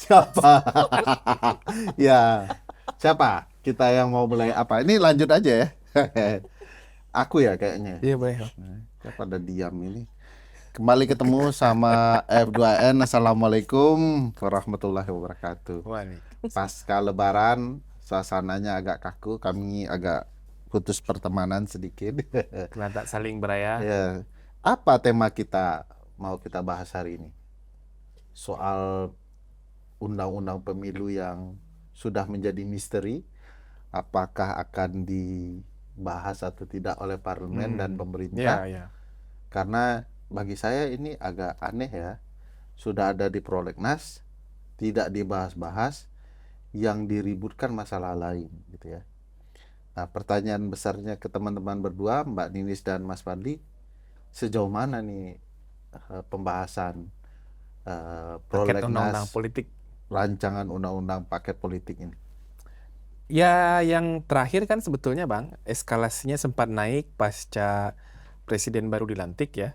Siapa? Ya, siapa? Kita yang mau mulai apa? Ini lanjut aja ya. Aku ya kayaknya. Iya boleh. Siapa ada diam ini? Kembali ketemu sama F2N. Assalamualaikum warahmatullahi wabarakatuh. Waalaikumsalam. Pasca Lebaran, suasananya agak kaku. Kami agak putus pertemanan sedikit. Karena tak saling beraya. Ya, apa tema kita mau kita bahas hari ini? Soal undang-undang pemilu yang sudah menjadi misteri, apakah akan dibahas atau tidak oleh parlemen dan Ya, pemerintah? ya. Karena bagi saya ini agak aneh ya, sudah ada di prolegnas, tidak dibahas-bahas, yang diributkan masalah lain gitu ya. Nah, pertanyaan besarnya ke teman-teman berdua, Mbak Ninis dan Mas Fadli, sejauh mana nih pembahasan Paket undang-undang prolegnas politik. rancangan undang-undang paket politik ini? Ya, yang terakhir kan sebetulnya Bang, eskalasinya sempat naik pasca presiden baru dilantik ya.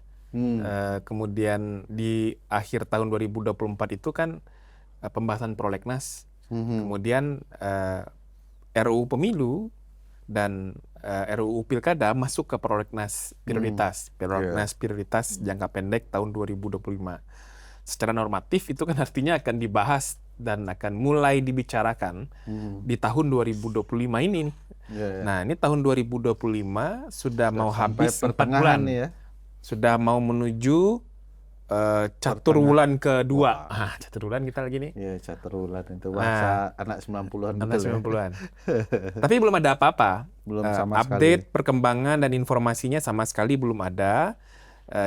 Kemudian di akhir tahun 2024 itu kan pembahasan prolegnas. Kemudian RUU Pemilu dan RUU Pilkada masuk ke prolegnas prioritas. Prolegnas prioritas jangka pendek tahun 2025. Secara normatif itu kan artinya akan dibahas dan akan mulai dibicarakan di tahun 2025 ini. Nah, ini tahun 2025 sudah mau sampai habis 4 pertengahan bulan. nih ya. Sudah mau menuju catur wulan kedua. Catur wulan kita lagi nih. Iya, catur wulan itu bahasa anak 90-an Anak betul 90-an. Tapi belum ada apa-apa. Belum sama Update, sekali. perkembangan dan informasinya sama sekali belum ada.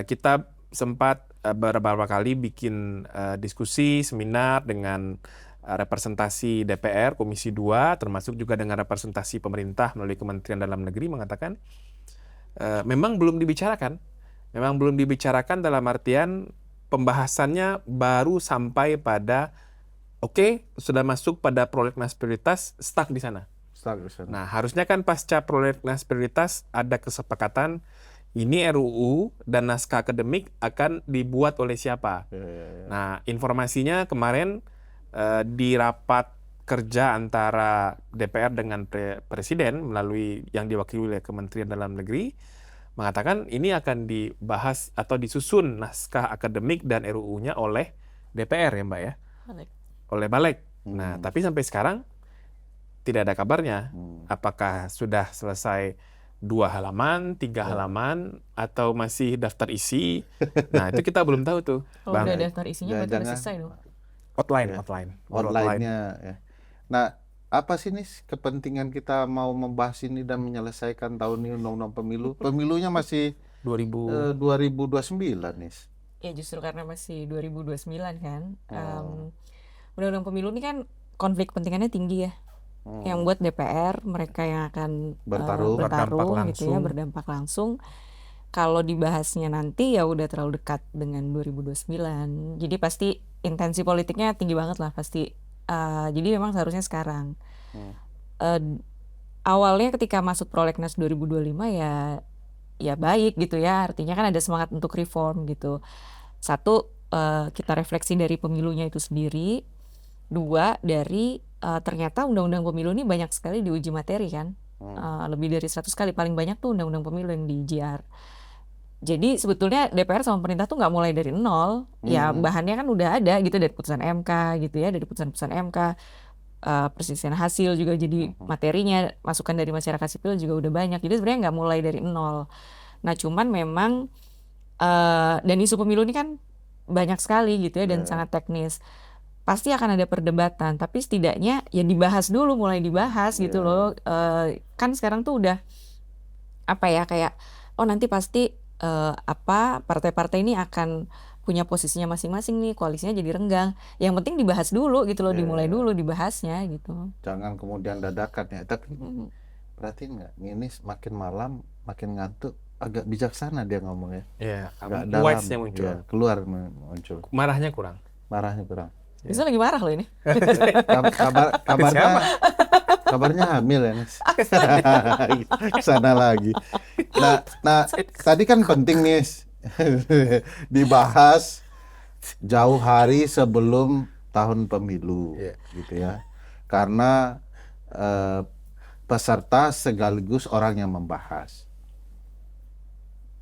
Kita sempat beberapa kali bikin diskusi, seminar dengan representasi DPR, Komisi 2, termasuk juga dengan representasi pemerintah melalui Kementerian Dalam Negeri mengatakan memang belum dibicarakan. Memang belum dibicarakan dalam artian pembahasannya baru sampai pada sudah masuk pada prolegnas prioritas, stuck di sana. Nah, harusnya kan pasca prolegnas prioritas ada kesepakatan ini RUU dan naskah akademik akan dibuat oleh siapa. Nah, informasinya kemarin di rapat kerja antara DPR dengan Presiden melalui yang diwakili oleh Kementerian Dalam Negeri mengatakan ini akan dibahas atau disusun naskah akademik dan RUU-nya oleh DPR ya Mbak ya. Oleh Balik. Nah, tapi sampai sekarang tidak ada kabarnya. Apakah sudah selesai 2 halaman, 3 halaman, atau masih daftar isi? Nah, itu kita belum tahu tuh. Kalau udah daftar isinya berarti udah selesai dong. Outline-nya ya. Nah, apa sih nih kepentingan kita mau membahas ini dan menyelesaikan tahun ini undang-undang pemilu? Pemilunya masih 2029 nih. Ya justru karena masih 2029 kan. Undang-undang pemilu ini kan konflik kepentingannya tinggi ya. Yang buat DPR, mereka yang akan bertarung gitu ya, berdampak langsung. Kalau dibahasnya nanti ya udah terlalu dekat dengan 2029. Jadi pasti intensi politiknya tinggi banget lah pasti. Jadi memang seharusnya sekarang. Awalnya ketika masuk prolegnas 2025 ya baik gitu ya. Artinya kan ada semangat untuk reform gitu. Satu, kita refleksi dari pemilunya itu sendiri. Dua, dari ternyata undang-undang pemilu ini banyak sekali diuji materi kan. Lebih dari 100 kali, paling banyak tuh undang-undang pemilu yang di JR. Jadi sebetulnya DPR sama pemerintah tuh nggak mulai dari nol. Ya bahannya kan udah ada gitu dari putusan MK gitu ya, dari putusan-putusan MK. Perselisihan hasil juga jadi materinya, masukan dari masyarakat sipil juga udah banyak. Jadi sebenarnya nggak mulai dari nol. Nah cuman memang dan isu pemilu ini kan banyak sekali gitu ya dan sangat teknis. Pasti akan ada perdebatan, tapi setidaknya ya dibahas dulu, mulai dibahas gitu loh. Kan sekarang tuh udah apa ya kayak nanti pasti partai-partai ini akan punya posisinya masing-masing nih, koalisinya jadi renggang. Yang penting dibahas dulu gitu loh, dimulai dulu dibahasnya gitu. Jangan kemudian dadakan ya. Tapi perhatiin nggak, ini makin malam makin ngantuk, agak bijaksana dia ngomongnya. Agak dalam. Wise-nya muncul. Ya, keluar muncul. Marahnya kurang. Bisa lagi marah loh ini. Kabarnya hamil ya, Nis. Kesana lagi. Nah, tadi kan penting nih dibahas jauh hari sebelum tahun pemilu, Iya. gitu ya. Karena peserta sekaligus orang yang membahas.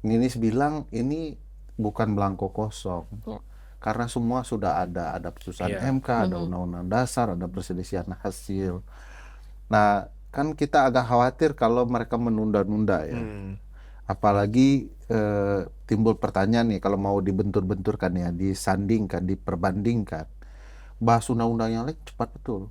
Ninis bilang ini bukan belangko kosong. Ya. Karena semua sudah ada putusan Iya. MK, ada undang-undang dasar, ada perselisihan hasil. Nah, kan kita agak khawatir kalau mereka menunda-nunda ya. Apalagi timbul pertanyaan nih kalau mau dibentur-benturkan ya, disandingkan, diperbandingkan. Bahas undang-undang yang lain cepat betul.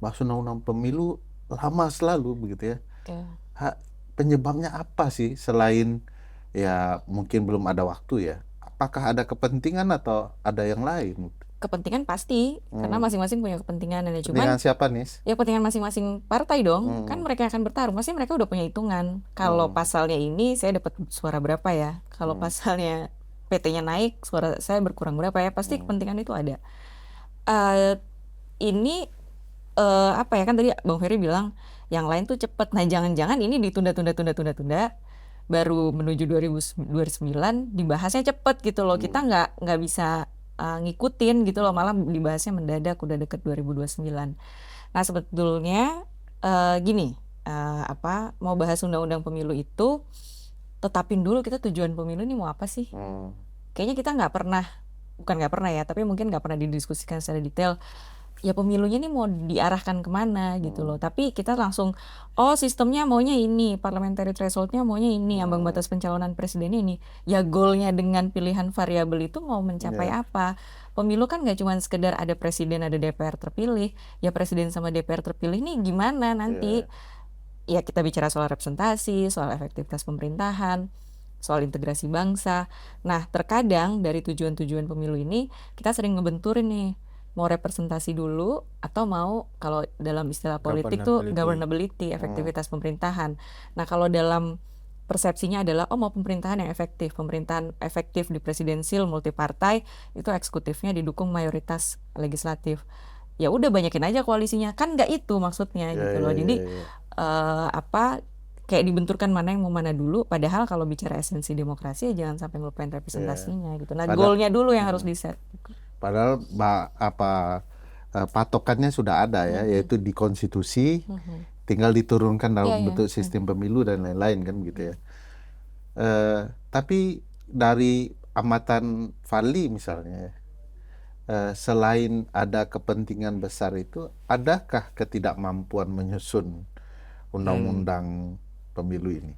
Bahas undang-undang pemilu lama selalu begitu ya. Ya. Penyebabnya apa sih selain ya mungkin belum ada waktu ya? Apakah ada kepentingan atau ada yang lain? Kepentingan pasti, karena masing-masing punya kepentingan. Ada Kepentingan cuman siapa nih? ya kepentingan masing-masing partai dong. Kan mereka akan bertarung. Pasti mereka udah punya hitungan. Kalau pasalnya ini saya dapat suara berapa ya? Kalau pasalnya PT-nya naik, suara saya berkurang berapa ya? Pasti kepentingan itu ada. Ini apa ya, kan tadi Bang Ferry bilang yang lain tuh cepet. Nah, jangan-jangan ini ditunda-tunda baru menuju 2009 dibahasnya cepet gitu loh. Kita nggak bisa ngikutin gitu loh, malah dibahasnya mendadak udah deket 2029. Nah, sebetulnya gini, mau bahas undang-undang pemilu itu tetapin dulu kita tujuan pemilu ini mau apa sih? Kayaknya kita bukan nggak pernah ya, tapi mungkin nggak pernah didiskusikan secara detail. Ya pemilunya nih mau diarahkan kemana gitu loh. Tapi kita langsung, sistemnya maunya ini, parliamentary thresholdnya maunya ini, ambang batas pencalonan presidennya ini. Ya goalnya dengan pilihan variabel itu mau mencapai apa? Pemilu kan nggak cuma sekedar ada presiden, ada DPR terpilih. Ya presiden sama DPR terpilih nih gimana nanti? Ya kita bicara soal representasi, soal efektivitas pemerintahan, soal integrasi bangsa. Nah, terkadang dari tujuan-tujuan pemilu ini kita sering ngebenturin nih, mau representasi dulu atau mau, kalau dalam istilah politik tuh governability, efektivitas pemerintahan. Nah, kalau dalam persepsinya adalah mau pemerintahan yang efektif, pemerintahan efektif di presidensil multipartai, itu eksekutifnya didukung mayoritas legislatif. Ya udah banyakin aja koalisinya, kan nggak itu maksudnya gitu loh. Jadi kayak dibenturkan mana yang mau mana dulu, padahal kalau bicara esensi demokrasi ya jangan sampai ngelupain representasinya gitu. Nah, goalnya dulu yang harus di-set. Padahal patokannya sudah ada ya, yaitu di konstitusi, tinggal diturunkan dalam bentuk sistem pemilu dan lain-lain kan gitu ya. Tapi dari amatan Fadli misalnya, selain ada kepentingan besar itu, adakah ketidakmampuan menyusun undang-undang pemilu ini?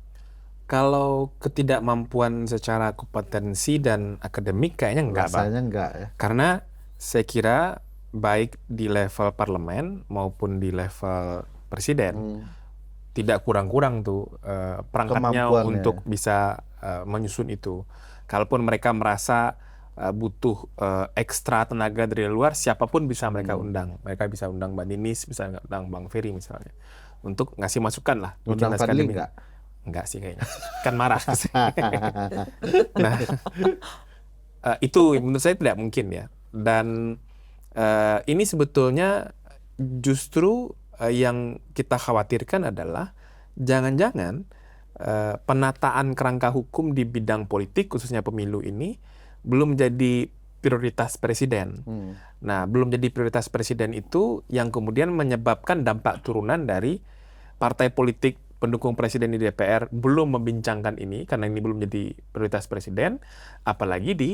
Kalau ketidakmampuan secara kompetensi dan akademik kayaknya enggak, Bang. Rasanya enggak ya. Karena saya kira baik di level parlemen maupun di level presiden tidak kurang-kurang tuh perangkatnya untuk bisa menyusun itu. Kalaupun mereka merasa butuh ekstra tenaga dari luar, siapapun bisa mereka undang. Mereka bisa undang Mbak Ninis, bisa undang Bang Ferry misalnya, untuk ngasih masukan lah. Undang Fadli enggak? Enggak sih kayaknya. Kan marah. Nah, itu menurut saya tidak mungkin ya. Dan ini sebetulnya justru yang kita khawatirkan adalah jangan-jangan penataan kerangka hukum di bidang politik, khususnya pemilu ini, belum jadi prioritas presiden. Nah, belum jadi prioritas presiden itu yang kemudian menyebabkan dampak turunan dari partai politik pendukung presiden di DPR belum membincangkan ini, karena ini belum jadi prioritas presiden, apalagi di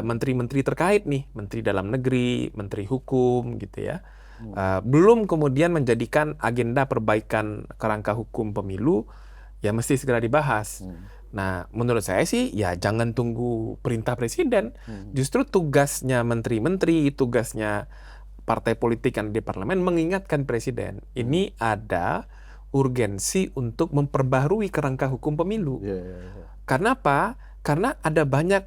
menteri-menteri terkait nih, menteri dalam negeri, menteri hukum gitu ya. Belum kemudian menjadikan agenda perbaikan kerangka hukum pemilu, ya mesti segera dibahas. Nah, menurut saya sih ya jangan tunggu perintah presiden. Justru tugasnya menteri-menteri, tugasnya partai politik yang di parlemen mengingatkan presiden, ini ada urgensi untuk memperbaharui kerangka hukum pemilu. Karena apa? Karena ada banyak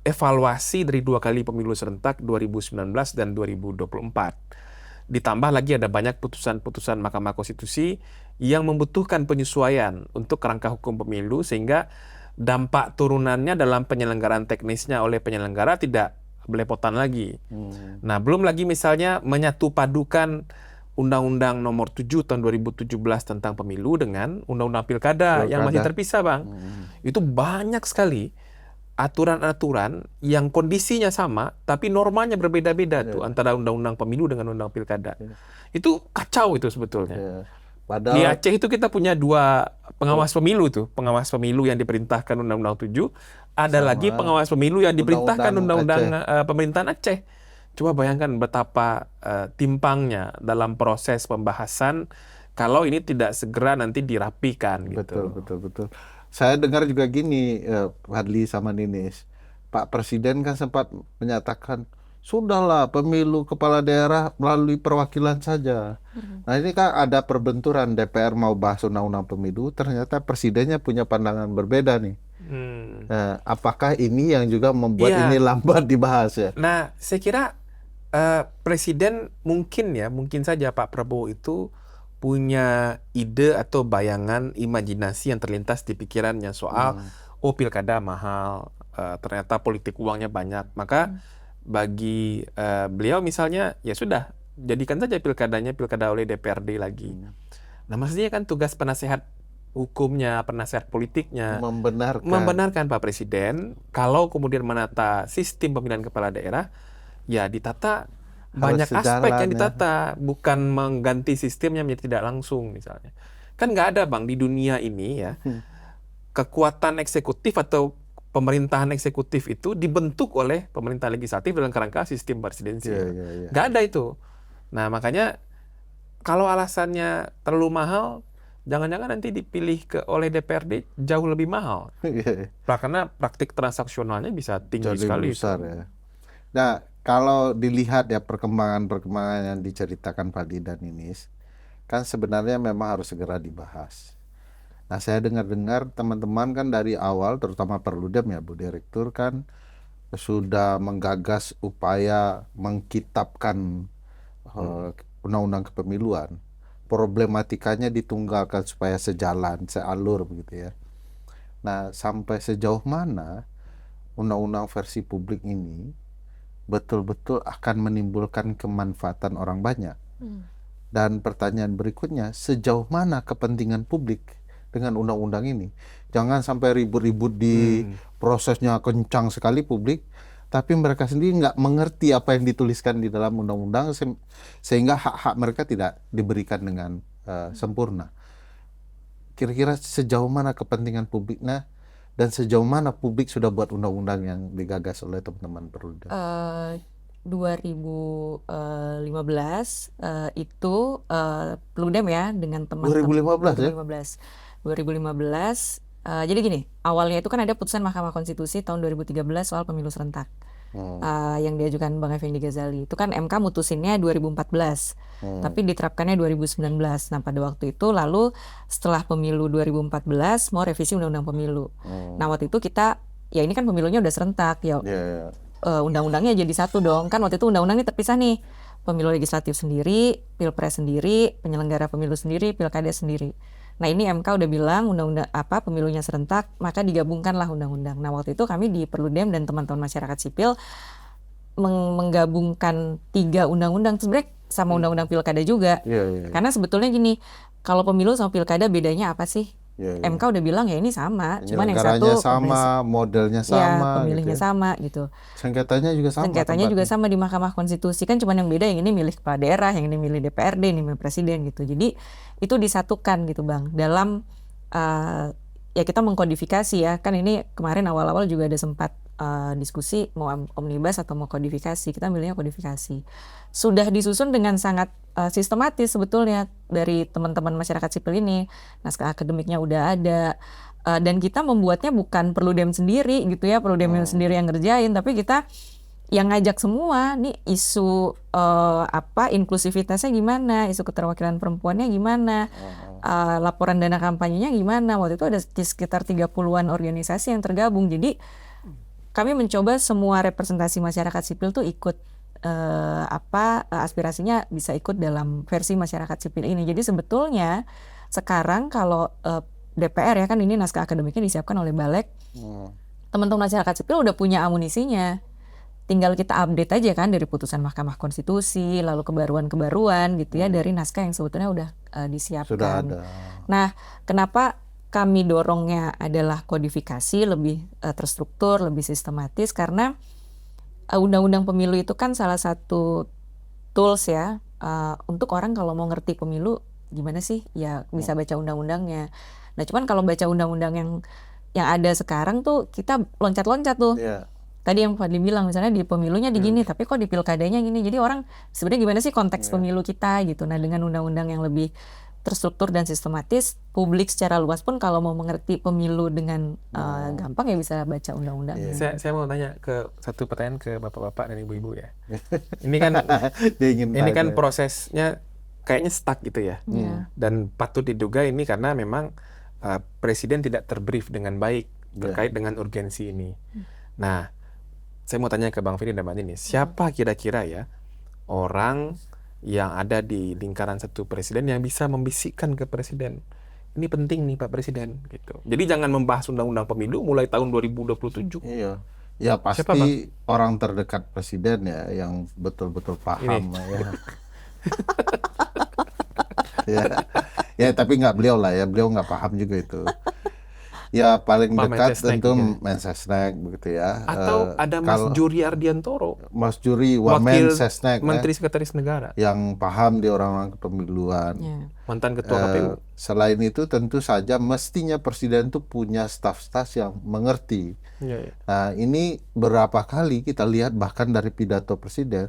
evaluasi dari 2 kali pemilu serentak 2019 dan 2024. Ditambah lagi ada banyak putusan-putusan Mahkamah Konstitusi yang membutuhkan penyesuaian untuk kerangka hukum pemilu, sehingga dampak turunannya dalam penyelenggaraan teknisnya oleh penyelenggara tidak belepotan lagi. Nah, belum lagi misalnya menyatu padukan Undang-Undang Nomor 7 tahun 2017 tentang pemilu dengan Undang-Undang Pilkada yang masih terpisah, Bang. Itu banyak sekali aturan-aturan yang kondisinya sama tapi normanya berbeda-beda tuh Iya. antara undang-undang pemilu dengan undang pilkada. Iya. Itu kacau itu sebetulnya. Ya. Di Padahal Aceh itu kita punya 2 pengawas pemilu tuh, pengawas pemilu yang diperintahkan Undang-Undang 7, ada lagi sama pengawas pemilu yang diperintahkan Undang-Undang Undang-Undang pemerintahan Aceh. Coba bayangkan betapa timpangnya dalam proses pembahasan kalau ini tidak segera nanti dirapikan betul, gitu. betul. Saya dengar juga gini, Fadli sama Ninis, Pak Presiden kan sempat menyatakan, sudahlah pemilu kepala daerah melalui perwakilan saja. Nah ini kan ada perbenturan, DPR mau bahas undang-undang pemilu, ternyata presidennya punya pandangan berbeda nih. Hmm. Apakah ini yang juga membuat Iya. ini lambat dibahas ya? Nah, saya kira Presiden mungkin saja Pak Prabowo itu punya ide atau bayangan imajinasi yang terlintas di pikirannya soal pilkada mahal, ternyata politik uangnya banyak. Maka bagi beliau misalnya ya sudah jadikan saja pilkada oleh DPRD lagi. Nah, maksudnya kan tugas penasehat hukumnya, penasehat politiknya membenarkan Pak Presiden kalau kemudian menata sistem pemilihan kepala daerah ya ditata banyak aspek yang ditata, bukan mengganti sistemnya menjadi tidak langsung misalnya. Kan nggak ada Bang di dunia ini ya kekuatan eksekutif atau pemerintahan eksekutif itu dibentuk oleh pemerintah legislatif dalam kerangka sistem presidensial. Nggak ada itu. Nah makanya kalau alasannya terlalu mahal, jangan-jangan nanti dipilih oleh DPRD jauh lebih mahal. Karena praktik transaksionalnya bisa tinggi Jadi sekali. besar ya. Nah, kalau dilihat ya perkembangan yang diceritakan Fadli dan Ninis, kan sebenarnya memang harus segera dibahas. Nah, saya dengar-dengar teman-teman kan dari awal, terutama Perludem ya, Bu Direktur kan sudah menggagas upaya mengkitabkan undang-undang kepemiluan. Problematikanya ditunggalkan supaya sejalan, sealur begitu ya. Nah, sampai sejauh mana undang-undang versi publik ini betul-betul akan menimbulkan kemanfaatan orang banyak. Dan pertanyaan berikutnya, sejauh mana kepentingan publik dengan undang-undang ini? Jangan sampai ribut-ribut di prosesnya kencang sekali publik, tapi mereka sendiri nggak mengerti apa yang dituliskan di dalam undang-undang sehingga hak-hak mereka tidak diberikan dengan sempurna. Kira-kira sejauh mana kepentingan publiknya dan sejauh mana publik sudah buat undang-undang yang digagas oleh teman-teman Perludem? 2015 itu Perludem ya dengan teman-teman 2015. Jadi gini, awalnya itu kan ada putusan Mahkamah Konstitusi tahun 2013 soal pemilu serentak. Yang diajukan Bang Effendi Ghazali. Itu kan MK mutusinnya 2014, tapi diterapkannya 2019. Nah, pada waktu itu lalu setelah pemilu 2014 mau revisi undang-undang pemilu. Nah, waktu itu kita ya ini kan pemilunya udah serentak ya. Undang-undangnya jadi satu dong. Kan waktu itu undang-undangnya terpisah nih. Pemilu legislatif sendiri, pilpres sendiri, penyelenggara pemilu sendiri, pilkada sendiri. Nah, ini MK udah bilang undang-undang pemilunya serentak, maka digabungkanlah undang-undang. Nah, waktu itu kami di Perludem dan teman-teman masyarakat sipil menggabungkan 3 undang-undang sebenarnya sama undang-undang pilkada juga. Karena sebetulnya gini, kalau pemilu sama pilkada bedanya apa sih? MK udah bilang ya ini sama, cuman yang satu sama, modelnya sama, pemilihnya gitu ya. sama gitu. Sengketanya juga sama. Sengketanya juga sama di Mahkamah Konstitusi, kan cuman yang beda yang ini milih kepala daerah, yang ini milih DPRD, ini milih presiden gitu. Jadi itu disatukan gitu Bang. Dalam ya kita mengkodifikasi ya, kan ini kemarin awal-awal juga ada sempat diskusi mau omnibus atau mau kodifikasi. Kita milihnya kodifikasi. Sudah disusun dengan sangat sistematis sebetulnya dari teman-teman masyarakat sipil ini. Naskah akademiknya udah ada. Dan kita membuatnya bukan Perludem sendiri gitu ya, Perludem sendiri yang ngerjain, tapi kita yang ngajak semua nih isu inklusivitasnya gimana, isu keterwakilan perempuannya gimana, laporan dana kampanyenya gimana. Waktu itu ada sekitar 30-an organisasi yang tergabung. Jadi kami mencoba semua representasi masyarakat sipil tuh ikut aspirasinya bisa ikut dalam versi masyarakat sipil ini. Jadi sebetulnya sekarang kalau DPR ya kan ini naskah akademiknya disiapkan oleh Balek. Teman-teman masyarakat sipil udah punya amunisinya. Tinggal kita update aja kan dari putusan Mahkamah Konstitusi, lalu kebaruan-kebaruan gitu ya dari naskah yang sebetulnya udah disiapkan. Sudah ada. Nah, kenapa kami dorongnya adalah kodifikasi lebih terstruktur, lebih sistematis karena undang-undang pemilu itu kan salah satu tools ya untuk orang kalau mau ngerti pemilu gimana sih ya bisa baca undang-undangnya. Nah cuman kalau baca undang-undang yang ada sekarang tuh kita loncat-loncat tuh. Iya. Tadi yang Fadli bilang misalnya di pemilunya di gini, tapi kok di pilkadanya gini. Jadi orang sebenarnya gimana sih konteks pemilu kita gitu. Nah dengan undang-undang yang lebih terstruktur dan sistematis, publik secara luas pun kalau mau mengerti pemilu dengan gampang ya bisa baca undang-undangnya. Saya mau tanya satu pertanyaan ke bapak-bapak dan ibu-ibu ya. Ini kan Dia ingin ini kan tanya. prosesnya kayaknya stuck gitu ya. Iya. Dan patut diduga ini karena memang presiden tidak terbrief dengan baik terkait dengan urgensi ini. Nah, saya mau tanya ke Bang Firly dan Mbak Nini, siapa kira-kira ya orang yang ada di lingkaran satu presiden yang bisa membisikkan ke presiden, ini penting nih Pak Presiden gitu. Jadi jangan membahas undang-undang pemilu mulai tahun 2027. Iya. Ya Siapa, pasti orang terdekat presiden ya yang betul-betul paham ya. Ya. Ya tapi nggak beliau lah ya, beliau nggak paham juga itu. Ya paling Pak dekat Mensesnek, tentu ya. Mensesnek begitu ya. Atau ada Mas kalau Juri Ardiantoro, Mas Juri wakil Wamensesnek Menteri Sekretaris Negara, yang paham di orang-orang kepemiluan. Ya. mantan Ketua KPU. Selain itu tentu saja mestinya presiden itu punya staf-staf yang mengerti. Iya, iya. Nah ini berapa kali kita lihat bahkan dari pidato presiden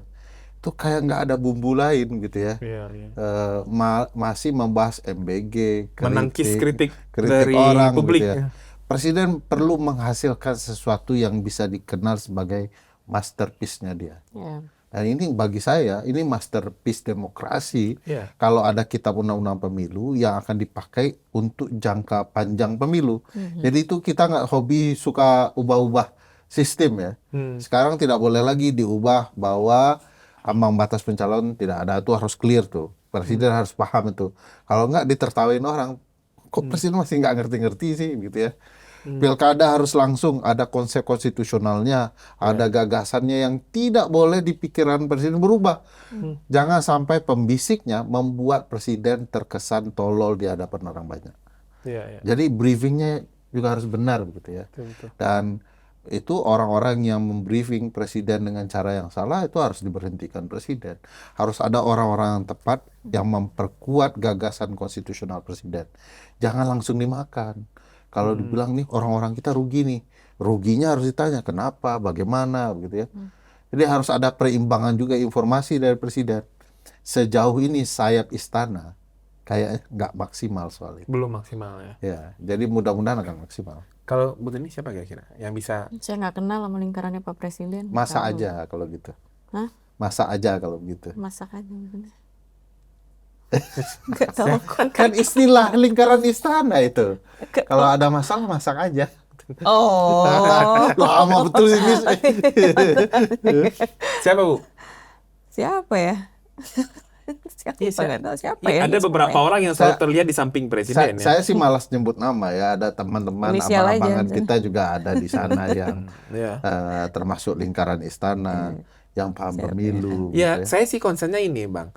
itu kayak nggak ada bumbu lain gitu ya. Iya, iya. Masih membahas MBG, Menangkis kritik kritik dari orang publik. gitu ya. Presiden perlu menghasilkan sesuatu yang bisa dikenal sebagai masterpiece-nya dia. Ya. Dan ini bagi saya, ini masterpiece demokrasi. Iya. Kalau ada kitab undang-undang pemilu yang akan dipakai untuk jangka panjang pemilu. Jadi itu kita nggak hobi suka ubah-ubah sistem ya. Sekarang tidak boleh lagi diubah bahwa ambang batas pencalonan tidak ada, itu harus clear tuh. Presiden harus paham itu. Kalau nggak ditertawain orang, kok presiden masih nggak ngerti-ngerti sih gitu ya. Pilkada harus langsung ada konsep konstitusionalnya, ada gagasannya yang tidak boleh di pikiran presiden berubah. Jangan sampai pembisiknya membuat presiden terkesan tolol di hadapan orang banyak. Iya, iya. Jadi briefingnya juga harus benar begitu ya. Betul. Dan itu orang-orang yang membriefing presiden dengan cara yang salah itu harus diberhentikan presiden. Harus ada orang-orang yang tepat yang memperkuat gagasan konstitusional presiden. Jangan langsung dimakan. Kalau dibilang nih orang-orang kita rugi nih, ruginya harus ditanya kenapa, bagaimana, begitu ya. Jadi harus ada perimbangan juga informasi dari presiden. Sejauh ini sayap istana kayaknya nggak maksimal soal itu. Belum maksimal ya. Ya, jadi mudah-mudahan akan maksimal. Kalau Bu Tini siapa kira-kira yang bisa? Saya nggak kenal sama lingkarannya Pak Presiden. Masa Tahu. aja kalau gitu. Hah? Masa aja kalau gitu. Masak aja bener. Nggak tahu Kan istilah lingkaran istana itu. Kalau ada masalah masak aja. Oh. Lama betul ini. Siapa Bu? Siapa ya? Siapa Iya, nggak tahu siapa Iya, ya? ada Ini beberapa semua ya. orang yang selalu terlihat di samping presiden ya. Saya sih malas nyebut nama ya. Ada teman-teman Inisial aja, abang-abangan misalnya. kita juga ada di sana yang Iya. termasuk lingkaran istana yang paham pemilu. Ya, gitu ya. saya sih concernnya ini, Bang.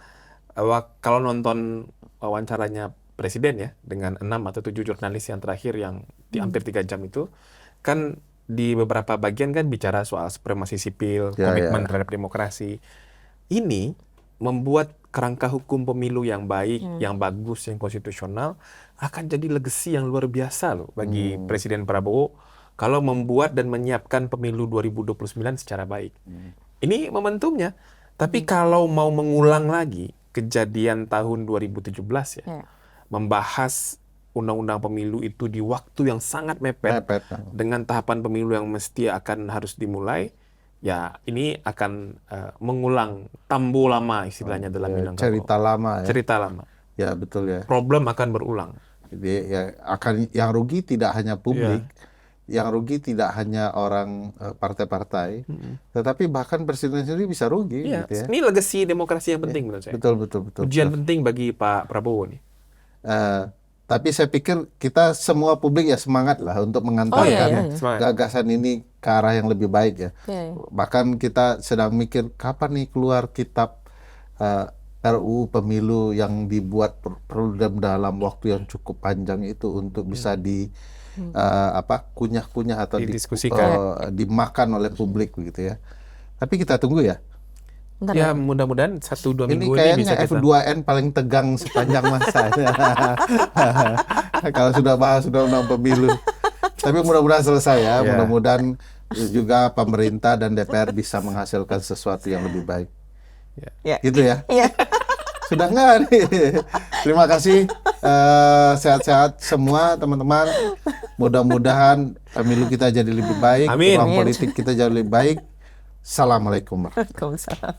Kalau nonton wawancaranya presiden ya dengan 6 atau 7 jurnalis yang terakhir yang di hampir 3 jam itu, kan di beberapa bagian kan bicara soal supremasi sipil, Ya, komitmen ya. terhadap demokrasi. Ini membuat kerangka hukum pemilu yang baik, yang bagus, yang konstitusional akan jadi legacy yang luar biasa loh bagi Presiden Prabowo kalau membuat dan menyiapkan pemilu 2029 secara baik. Ini momentumnya. Tapi kalau mau mengulang lagi kejadian tahun 2017 ya, Ya. membahas undang-undang pemilu itu di waktu yang sangat mepet, Mepet. dengan tahapan pemilu yang mesti akan harus dimulai, ya ini akan mengulang tambo lama istilahnya dalam Ya, Minangkabau. cerita lama ya. Cerita lama. Ya betul ya. Problem akan berulang. Jadi ya akan yang rugi tidak hanya publik, yang rugi tidak hanya orang partai-partai, tetapi bahkan presiden sendiri bisa rugi Iya, gitu ya. ini legacy demokrasi yang penting menurut saya. Betul. Ujian penting bagi Pak Prabowo nih. Tapi saya pikir kita semua publik ya semangat lah untuk mengantarkan iya. Semangat. gagasan ini ke arah yang lebih baik ya. Ya, ya. Bahkan kita sedang mikir kapan nih keluar kitab RUU pemilu yang dibuat perlu dalam waktu yang cukup panjang itu untuk bisa kunyah-kunyah atau Didiskusikan. dimakan oleh publik begitu ya. Tapi kita tunggu ya. Bentar Ya ya. mudah-mudahan 1-2 Ini minggu ini bisa kayaknya kita. F2N paling tegang sepanjang masa. Kalau sudah bahas undang-undang pemilu. Tapi mudah-mudahan selesai ya. Ya. Mudah-mudahan juga pemerintah dan DPR bisa menghasilkan sesuatu yang lebih baik. Ya. Gitu ya. Iya. Sudah nggak nih? Terima kasih. Sehat-sehat semua teman-teman. Mudah-mudahan pemilu kita jadi lebih baik. Amin. Ruang Amin. politik kita jadi lebih baik. Assalamualaikum. Waalaikumsalam.